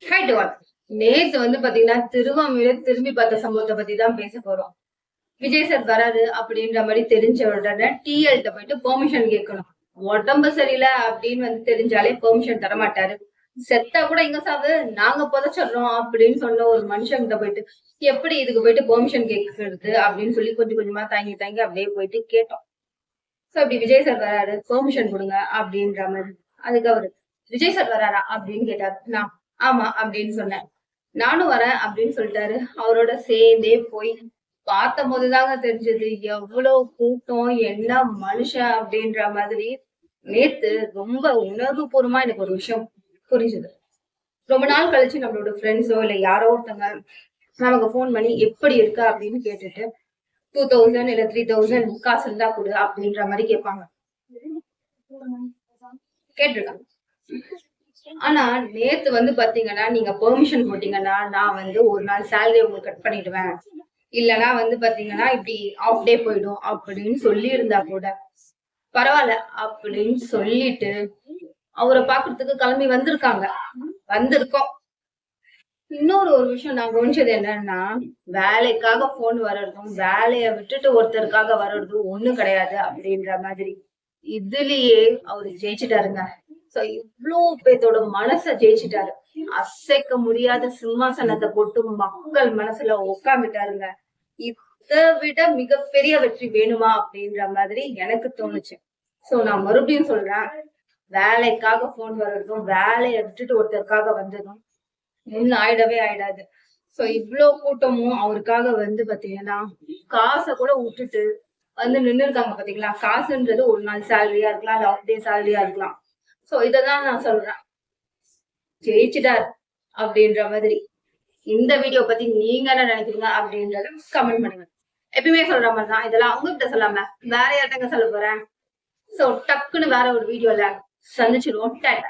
High to all. நேத்து பாத்தீங்கன்னா திருவாமூல திரும்பி பார்த்த சம்பவத்தை பத்தி தான் பேச போறோம். விஜய் சார் வராது அப்படின்ற மாதிரி தெரிஞ்ச உடனே டிஎல்ட்ட போயிட்டு பெர்மிஷன் கேட்கணும். உடம்பு சரியில்லை அப்படின்னு தெரிஞ்சாலே பெர்மிஷன் தரமாட்டாரு. செத்தா கூட எங்க சாவு நாங்க புதைச்சிடுறோம் அப்படின்னு சொன்ன ஒரு மனுஷங்கிட்ட போயிட்டு எப்படி இதுக்கு போயிட்டு பெர்மிஷன் கேட்கறது அப்படின்னு சொல்லி கொஞ்சம் கொஞ்சமா தங்கி தங்கி அப்படியே போயிட்டு கேட்டோம். சோ அப்படி விஜய் சார் வராரு பெர்மிஷன் கொடுங்க அப்படின்ற மாதிரி. அதுக்கு அவரு விஜய் சார் வராரா அப்படின்னு கேட்டாரு. நான் ஆமா அப்படின்னு சொன்னேன். நானும் வரேன் அப்படின்னு சொல்லிட்டாரு. அவரோட சேர்ந்தே போய் பார்த்த போதுதாங்க தெரிஞ்சது எவ்வளவு கூட்டம், என்ன மனுஷன் அப்படின்ற மாதிரி. நேத்து ரொம்ப உணர்வு பூர்வமா எனக்கு ஒரு விஷயம் புரிஞ்சுது. ரொம்ப நாள் கழிச்சு நம்மளோட ஃப்ரெண்ட்ஸோ இல்ல யாரோ ஒருத்தவங்க நமக்கு போன் பண்ணி எப்படி இருக்கா அப்படின்னு கேட்டுட்டு 2000 இல்ல 3000 காசு இருந்தா கொடு அப்படின்ற மாதிரி கேட்பாங்க. கேட்டிருக்காங்க. ஆனா நேத்து பாத்தீங்கன்னா நீங்க பெர்மிஷன் போட்டீங்கன்னா நான் ஒரு நாள் சேலரி உங்களுக்கு கட் பண்ணிடுவேன், இல்லனா பாத்தீங்கன்னா இப்படி ஆஃப் டே போயிடும் அப்படின்னு சொல்லி இருந்தா கூட பரவாயில்ல அப்படின்னு சொல்லிட்டு அவரை பாக்குறதுக்கு கிளம்பி வந்திருக்கோம். இன்னொரு விஷயம் நான் கவனிச்சது என்னன்னா, வேலைக்காக போன் வர்றதும் வேலையை விட்டுட்டு ஒருத்தருக்காக வர்றதும் ஒண்ணு கிடையாது அப்படின்ற மாதிரி. இதுலயே அவரு ஜெயிச்சுட்டாருங்க. சோ இவ்வளவு பேத்தோட மனச ஜெயிச்சுட்டாரு. அசைக்க முடியாத சிம்மாசனத்தை போட்டு மக்கள் மனசுல உட்காந்துட்டாருங்க. இதை விட மிகப்பெரிய வெற்றி வேணுமா அப்படின்ற மாதிரி எனக்கு தோணுச்சு. சோ நான் மறுபடியும் சொல்றேன், வேலைக்காக போன் வர்றதும் வேலையை விட்டுட்டு ஒருத்தருக்காக வந்ததும் ஒண்ணு ஆயிடாது. சோ இவ்வளவு கூட்டமும் அவருக்காக பாத்தீங்கன்னா காசை கூட விட்டுட்டு நின்னு இருக்காங்க பாத்தீங்களா. காசுன்றது ஒரு நாள் சேலரியா இருக்கலாம், இல்ல ஆஃப் டே சேலரியா இருக்கலாம். சோ இததான் நான் சொல்றேன், ஜெயிச்சுட்டார் அப்படின்ற மாதிரி. இந்த வீடியோ பத்தி நீங்க என்ன நினைக்கிறீங்க அப்படின்றத கமெண்ட் பண்ணுங்க. எப்பயுமே சொல்ற மாதிரிதான் இதெல்லாம் அவங்ககிட்ட சொல்லாம வேற யார்ட்டங்க சொல்ல போறேன். சோ டக்குன்னு வேற ஒரு வீடியோல சந்திச்சிருவோம். டாடா.